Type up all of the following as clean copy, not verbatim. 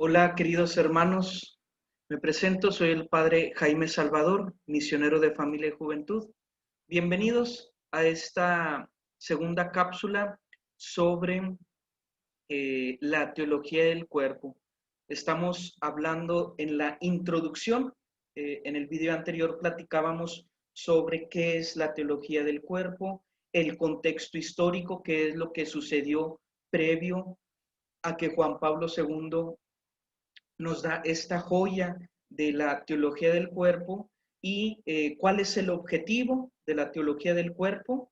Hola, queridos hermanos. Me presento, soy el padre Jaime Salvador, misionero de familia y juventud. Bienvenidos a esta segunda cápsula sobre la teología del cuerpo. Estamos hablando en la introducción. En el video anterior platicábamos sobre qué es la teología del cuerpo, el contexto histórico, qué es lo que sucedió previo a que Juan Pablo II nos da esta joya de la teología del cuerpo y cuál es el objetivo de la teología del cuerpo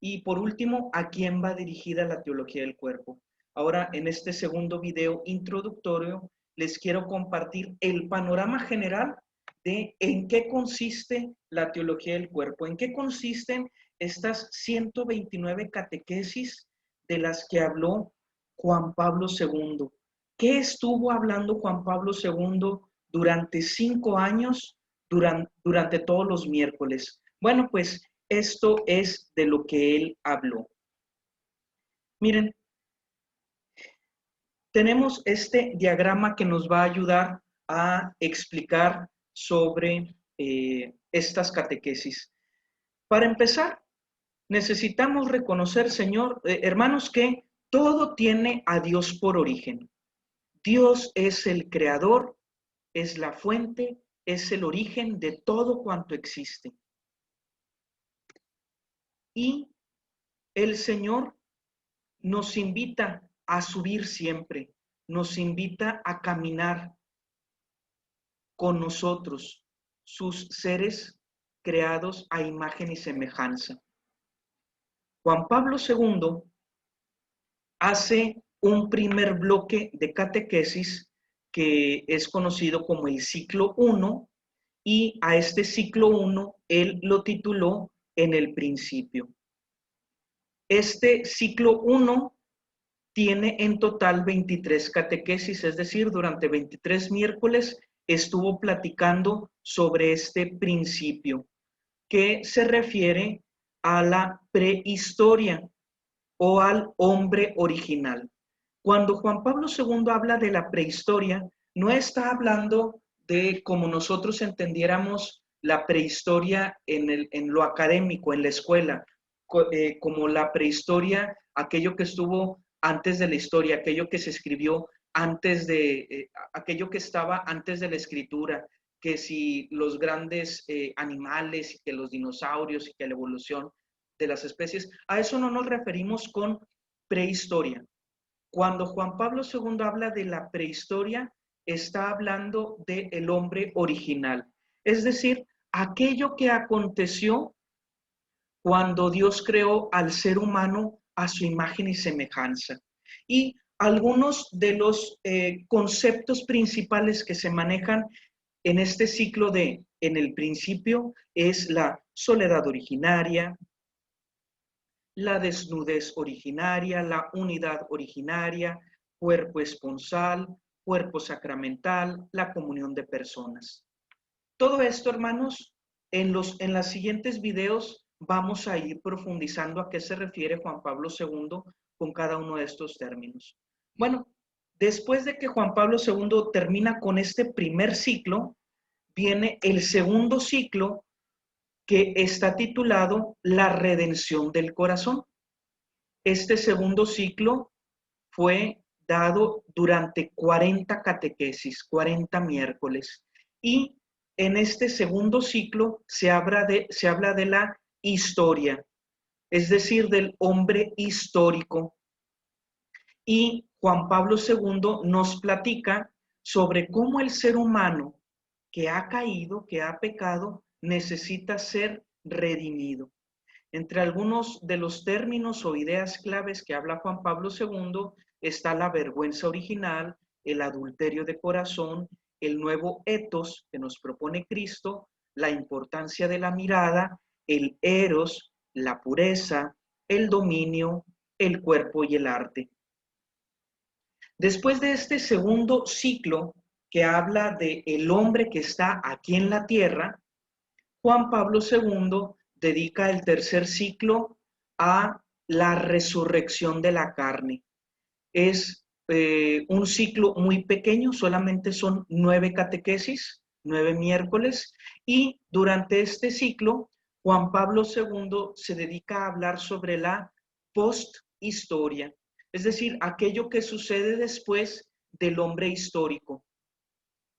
y por último, a quién va dirigida la teología del cuerpo. Ahora, en este segundo video introductorio, les quiero compartir el panorama general de en qué consiste la teología del cuerpo, en qué consisten estas 129 catequesis de las que habló Juan Pablo II. ¿Qué estuvo hablando Juan Pablo II durante 5 años, durante todos los miércoles? Bueno, pues esto es de lo que él habló. Miren, tenemos este diagrama que nos va a ayudar a explicar sobre estas catequesis. Para empezar, necesitamos reconocer, hermanos, que todo tiene a Dios por origen. Dios es el creador, es la fuente, es el origen de todo cuanto existe. Y el Señor nos invita a subir siempre, nos invita a caminar con nosotros, sus seres creados a imagen y semejanza. Juan Pablo II hace un primer bloque de catequesis que es conocido como el ciclo 1 y a este ciclo 1 él lo tituló En el principio. Este ciclo 1 tiene en total 23 catequesis, es decir, durante 23 miércoles estuvo platicando sobre este principio que se refiere a la prehistoria o al hombre original. Cuando Juan Pablo II habla de la prehistoria, no está hablando de como nosotros entendiéramos la prehistoria en lo académico, en la escuela, como la prehistoria, aquello que estuvo antes de la historia, aquello que se escribió antes de, aquello que estaba antes de la escritura, que si los grandes animales, y que los dinosaurios, y que la evolución de las especies, a eso no nos referimos con prehistoria. Cuando Juan Pablo II habla de la prehistoria, está hablando del hombre original, es decir, aquello que aconteció cuando Dios creó al ser humano a su imagen y semejanza. Y algunos de los conceptos principales que se manejan en este ciclo de en el principio es la soledad originaria, la desnudez originaria, la unidad originaria, cuerpo esponsal, cuerpo sacramental, la comunión de personas. Todo esto, hermanos, en los siguientes videos vamos a ir profundizando a qué se refiere Juan Pablo II con cada uno de estos términos. Bueno, después de que Juan Pablo II termina con este primer ciclo, viene el segundo ciclo que está titulado La redención del corazón. Este segundo ciclo fue dado durante 40 catequesis, 40 miércoles. Y en este segundo ciclo se habla de la historia, es decir, del hombre histórico. Y Juan Pablo II nos platica sobre cómo el ser humano que ha caído, que ha pecado, necesita ser redimido. Entre algunos de los términos o ideas claves que habla Juan Pablo II está la vergüenza original, el adulterio de corazón, el nuevo etos que nos propone Cristo, la importancia de la mirada, el eros, la pureza, el dominio, el cuerpo y el arte. Después de este segundo ciclo que habla de el hombre que está aquí en la tierra, Juan Pablo II dedica el tercer ciclo a la resurrección de la carne. Es un ciclo muy pequeño, solamente son 9 catequesis, 9 miércoles, y durante este ciclo, Juan Pablo II se dedica a hablar sobre la posthistoria, es decir, aquello que sucede después del hombre histórico.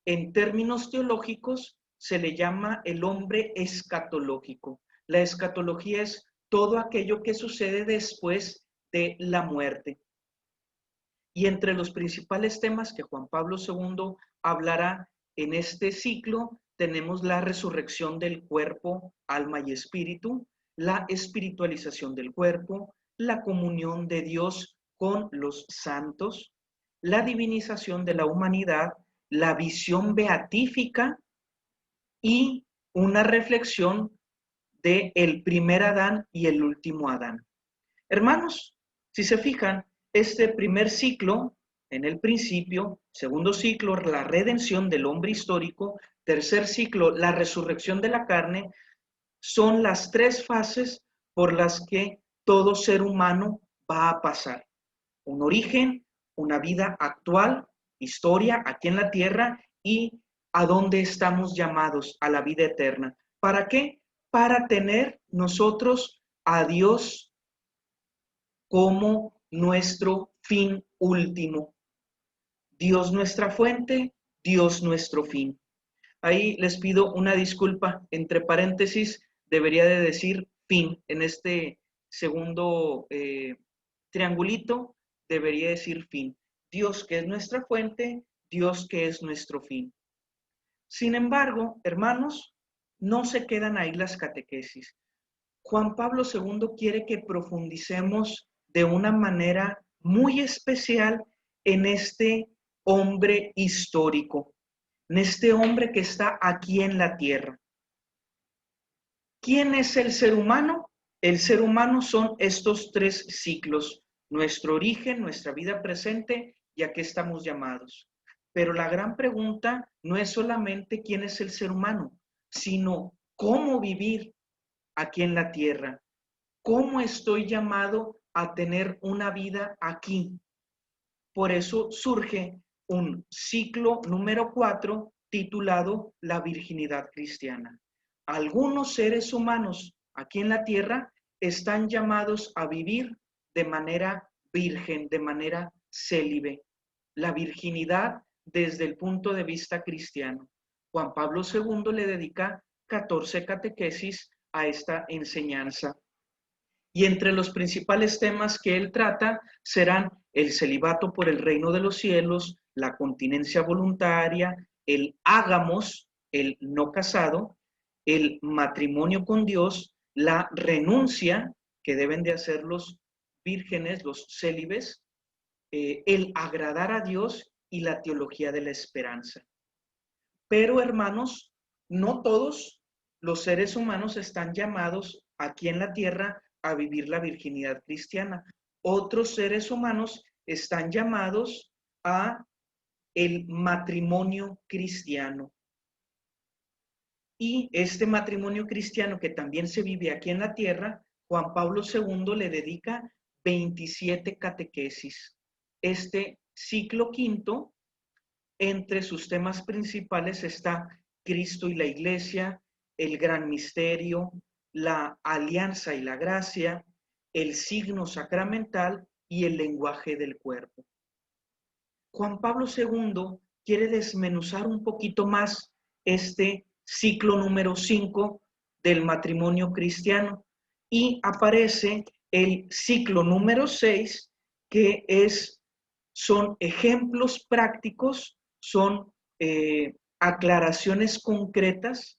En términos teológicos, se le llama el hombre escatológico. La escatología es todo aquello que sucede después de la muerte. Y entre los principales temas que Juan Pablo II hablará en este ciclo, tenemos la resurrección del cuerpo, alma y espíritu, la espiritualización del cuerpo, la comunión de Dios con los santos, la divinización de la humanidad, la visión beatífica y una reflexión de el primer Adán y el último Adán. Hermanos, si se fijan, este primer ciclo, en el principio, segundo ciclo, la redención del hombre histórico, tercer ciclo, la resurrección de la carne, son las 3 fases por las que todo ser humano va a pasar. Un origen, una vida actual, historia aquí en la tierra y a dónde estamos llamados, a la vida eterna. ¿Para qué? Para tener nosotros a Dios como nuestro fin último. Dios nuestra fuente, Dios nuestro fin. Ahí les pido una disculpa, entre paréntesis debería de decir fin. En este segundo triangulito debería decir fin. Dios que es nuestra fuente, Dios que es nuestro fin. Sin embargo, hermanos, no se quedan ahí las catequesis. Juan Pablo II quiere que profundicemos de una manera muy especial en este hombre histórico, en este hombre que está aquí en la tierra. ¿Quién es el ser humano? El ser humano son estos 3 ciclos, nuestro origen, nuestra vida presente y a qué estamos llamados. Pero la gran pregunta no es solamente quién es el ser humano, sino cómo vivir aquí en la tierra. ¿Cómo estoy llamado a tener una vida aquí? Por eso surge un ciclo número 4 titulado La virginidad cristiana. Algunos seres humanos aquí en la tierra están llamados a vivir de manera virgen, de manera célibe. La virginidad desde el punto de vista cristiano. Juan Pablo II le dedica 14 catequesis a esta enseñanza. Y entre los principales temas que él trata serán el celibato por el reino de los cielos, la continencia voluntaria, el ágamos, el no casado, el matrimonio con Dios, la renuncia que deben de hacer los vírgenes, los célibes, el agradar a Dios y la teología de la esperanza. Pero hermanos, no todos los seres humanos están llamados aquí en la tierra a vivir la virginidad cristiana. Otros seres humanos están llamados a el matrimonio cristiano. Y este matrimonio cristiano que también se vive aquí en la tierra, Juan Pablo II le dedica 27 catequesis. Este ciclo quinto, entre sus temas principales está Cristo y la Iglesia, el gran misterio, la alianza y la gracia, el signo sacramental y el lenguaje del cuerpo. Juan Pablo II quiere desmenuzar un poquito más este ciclo número 5 del matrimonio cristiano y aparece el ciclo número 6 que son ejemplos prácticos, son aclaraciones concretas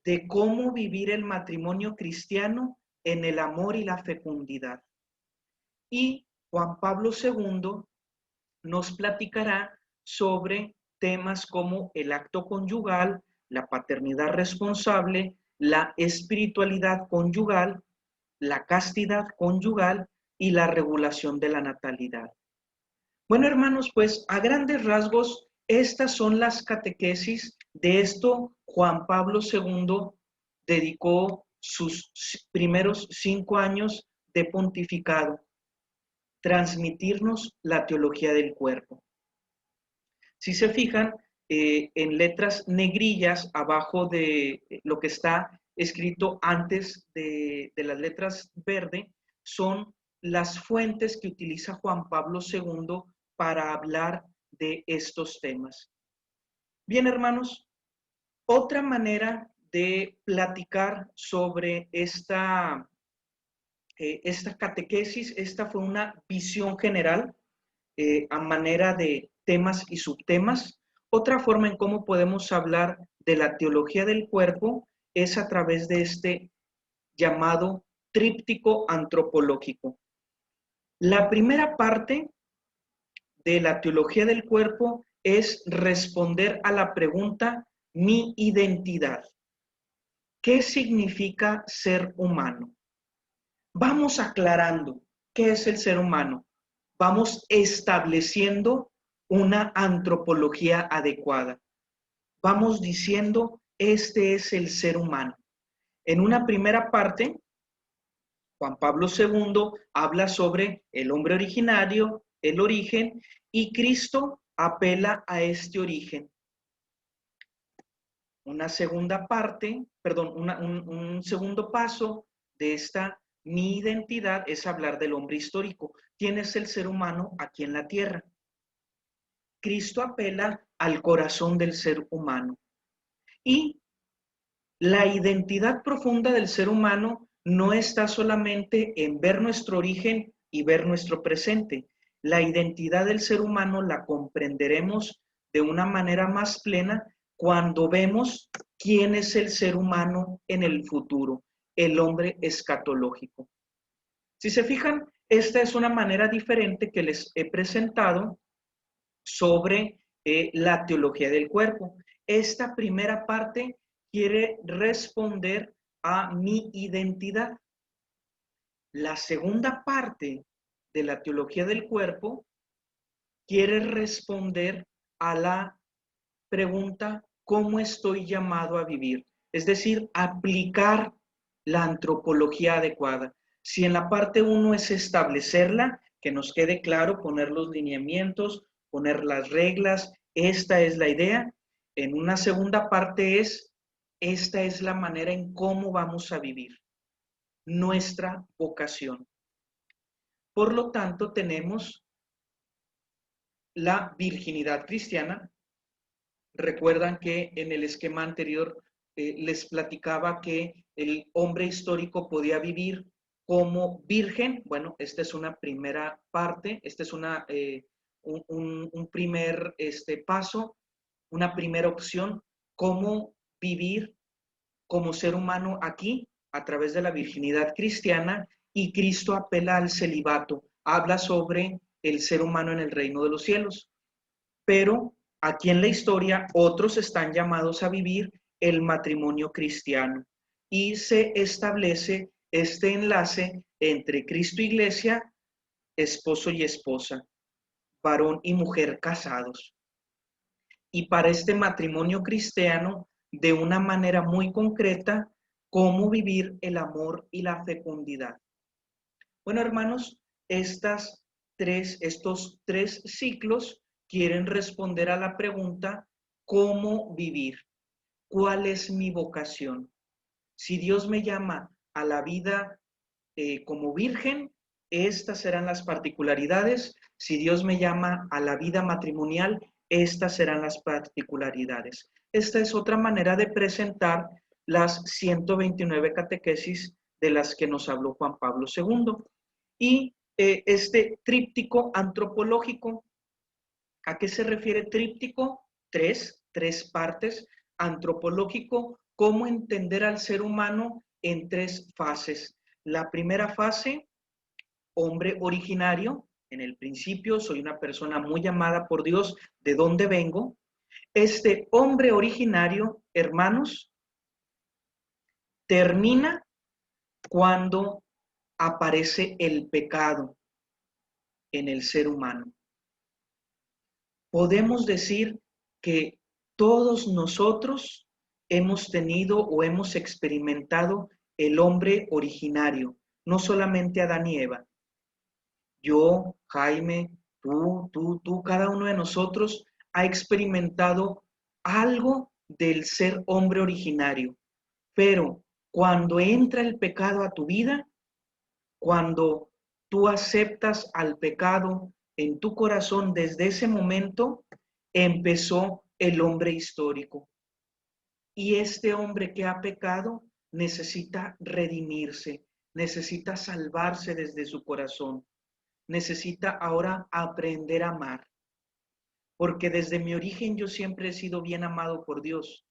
de cómo vivir el matrimonio cristiano en el amor y la fecundidad. Y Juan Pablo II nos platicará sobre temas como el acto conyugal, la paternidad responsable, la espiritualidad conyugal, la castidad conyugal y la regulación de la natalidad. Bueno, hermanos, pues a grandes rasgos, estas son las catequesis. De esto, Juan Pablo II dedicó sus primeros 5 años de pontificado. transmitirnos la teología del cuerpo. Si se fijan, en letras negrillas abajo de lo que está escrito antes de las letras verde, son las fuentes que utiliza Juan Pablo II para hablar de estos temas. Bien, hermanos, otra manera de platicar sobre esta catequesis, esta fue una visión general a manera de temas y subtemas. Otra forma en cómo podemos hablar de la teología del cuerpo es a través de este llamado tríptico antropológico. La primera parte de la teología del cuerpo es responder a la pregunta, mi identidad. ¿Qué significa ser humano? Vamos aclarando qué es el ser humano. Vamos estableciendo una antropología adecuada. Vamos diciendo, este es el ser humano. En una primera parte, Juan Pablo II habla sobre el hombre originario, el origen, y Cristo apela a este origen. Una segunda parte, perdón, un segundo paso de esta mi identidad es hablar del hombre histórico. ¿Quién es el ser humano aquí en la tierra? Cristo apela al corazón del ser humano. Y la identidad profunda del ser humano no está solamente en ver nuestro origen y ver nuestro presente. La identidad del ser humano la comprenderemos de una manera más plena cuando vemos quién es el ser humano en el futuro, el hombre escatológico. Si se fijan, esta es una manera diferente que les he presentado sobre la teología del cuerpo. Esta primera parte quiere responder a mi identidad. La segunda parte de la teología del cuerpo quiere responder a la pregunta, ¿cómo estoy llamado a vivir? Es decir, aplicar la antropología adecuada. Si en la parte 1 es establecerla, que nos quede claro, poner los lineamientos, poner las reglas, esta es la idea. En una segunda parte esta es la manera en cómo vamos a vivir, nuestra vocación. Por lo tanto, tenemos la virginidad cristiana. Recuerdan que en el esquema anterior les platicaba que el hombre histórico podía vivir como virgen. Bueno, esta es una primera parte, este es un primer paso, una primera opción, cómo vivir como ser humano aquí a través de la virginidad cristiana, y Cristo apela al celibato, habla sobre el ser humano en el reino de los cielos. Pero aquí en la historia otros están llamados a vivir el matrimonio cristiano y se establece este enlace entre Cristo e Iglesia, esposo y esposa, varón y mujer casados. Y para este matrimonio cristiano, de una manera muy concreta, cómo vivir el amor y la fecundidad. Bueno, hermanos, estos tres ciclos quieren responder a la pregunta, ¿cómo vivir? ¿Cuál es mi vocación? Si Dios me llama a la vida como virgen, estas serán las particularidades. Si Dios me llama a la vida matrimonial, estas serán las particularidades. Esta es otra manera de presentar las 129 catequesis de las que nos habló Juan Pablo II. Y este tríptico antropológico, ¿a qué se refiere tríptico? Tres partes. Antropológico, cómo entender al ser humano en tres fases. La primera fase, hombre originario. En el principio soy una persona muy amada por Dios. ¿De dónde vengo? Este hombre originario, hermanos, termina cuando aparece el pecado en el ser humano. Podemos decir que todos nosotros hemos tenido o hemos experimentado el hombre originario, no solamente Adán y Eva. Yo, Jaime, tú, cada uno de nosotros ha experimentado algo del ser hombre originario. Pero cuando entra el pecado a tu vida, cuando tú aceptas al pecado en tu corazón, desde ese momento empezó el hombre histórico. Y este hombre que ha pecado necesita redimirse, necesita salvarse desde su corazón, necesita ahora aprender a amar. Porque desde mi origen yo siempre he sido bien amado por Dios,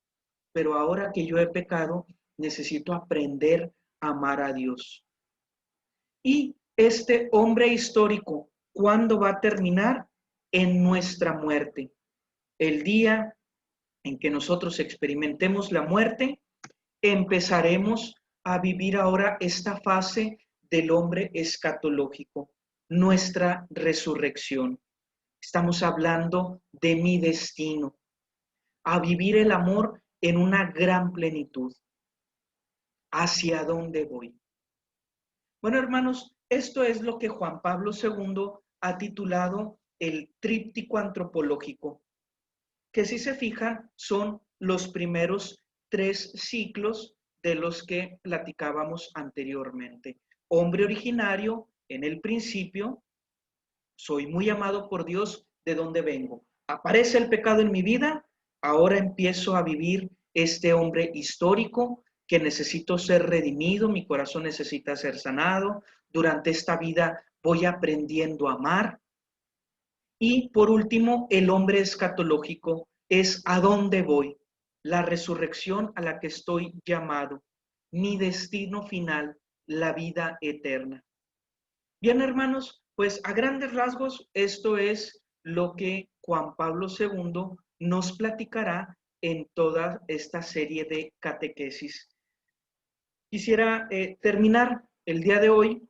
pero ahora que yo he pecado, necesito aprender a amar a Dios. Y este hombre histórico, ¿cuándo va a terminar? En nuestra muerte. El día en que nosotros experimentemos la muerte, empezaremos a vivir ahora esta fase del hombre escatológico, nuestra resurrección. Estamos hablando de mi destino, a vivir el amor en una gran plenitud. ¿Hacia dónde voy? Bueno, hermanos, esto es lo que Juan Pablo II ha titulado el tríptico antropológico, que si se fijan son los primeros 3 ciclos de los que platicábamos anteriormente. Hombre originario, en el principio, soy muy amado por Dios, ¿de dónde vengo? Aparece el pecado en mi vida, ahora empiezo a vivir este hombre histórico que necesito ser redimido, mi corazón necesita ser sanado, durante esta vida voy aprendiendo a amar. Y por último, el hombre escatológico es a dónde voy, la resurrección a la que estoy llamado, mi destino final, la vida eterna. Bien, hermanos, pues a grandes rasgos esto es lo que Juan Pablo II nos platicará en toda esta serie de catequesis. Quisiera terminar el día de hoy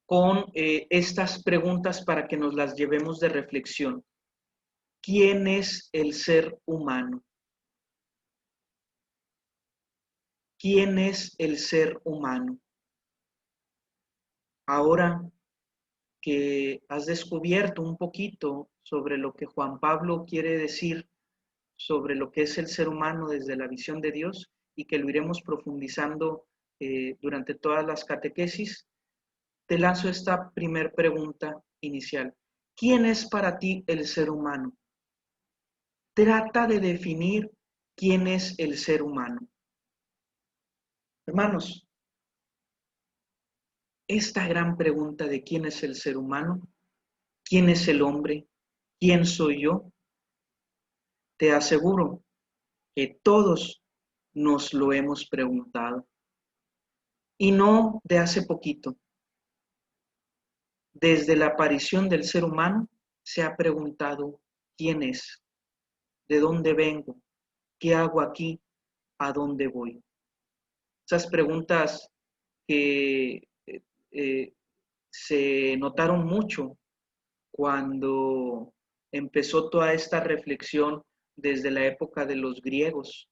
con estas preguntas para que nos las llevemos de reflexión. ¿Quién es el ser humano? ¿Quién es el ser humano? Ahora que has descubierto un poquito sobre lo que Juan Pablo quiere decir sobre lo que es el ser humano desde la visión de Dios y que lo iremos profundizando durante todas las catequesis, te lanzo esta primer pregunta inicial. ¿Quién es para ti el ser humano? Trata de definir quién es el ser humano. Hermanos, esta gran pregunta de quién es el ser humano, quién es el hombre, quién soy yo, te aseguro que todos nos lo hemos preguntado. Y no de hace poquito. Desde la aparición del ser humano se ha preguntado quién es, de dónde vengo, qué hago aquí, a dónde voy. Esas preguntas que se notaron mucho cuando empezó toda esta reflexión desde la época de los griegos,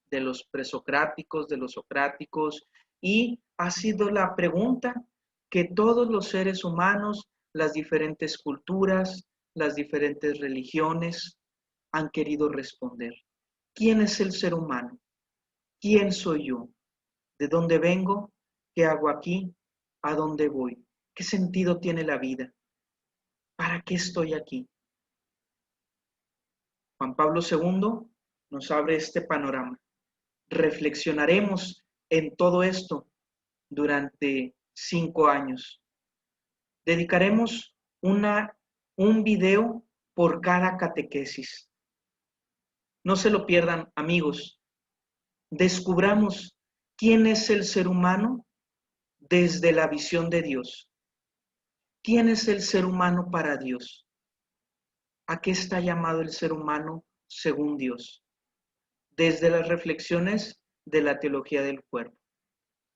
de los presocráticos, de los socráticos, y ha sido la pregunta que todos los seres humanos, las diferentes culturas, las diferentes religiones han querido responder. ¿Quién es el ser humano? ¿Quién soy yo? ¿De dónde vengo? ¿Qué hago aquí? ¿A dónde voy? ¿Qué sentido tiene la vida? ¿Para qué estoy aquí? Juan Pablo II nos abre este panorama. Reflexionaremos en todo esto durante 5 años. Dedicaremos un video por cada catequesis. No se lo pierdan, amigos. Descubramos quién es el ser humano desde la visión de Dios. ¿Quién es el ser humano para Dios? ¿A qué está llamado el ser humano según Dios? Desde las reflexiones de la teología del cuerpo,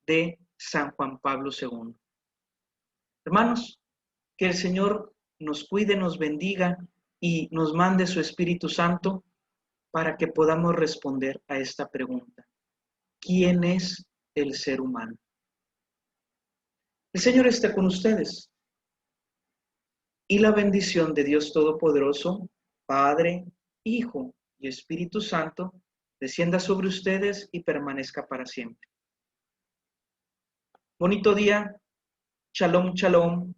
de San Juan Pablo II. Hermanos, que el Señor nos cuide, nos bendiga y nos mande su Espíritu Santo para que podamos responder a esta pregunta. ¿Quién es el ser humano? El Señor esté con ustedes. y la bendición de Dios Todopoderoso, Padre, Hijo y Espíritu Santo, descienda sobre ustedes y permanezca para siempre. Bonito día. Shalom, shalom.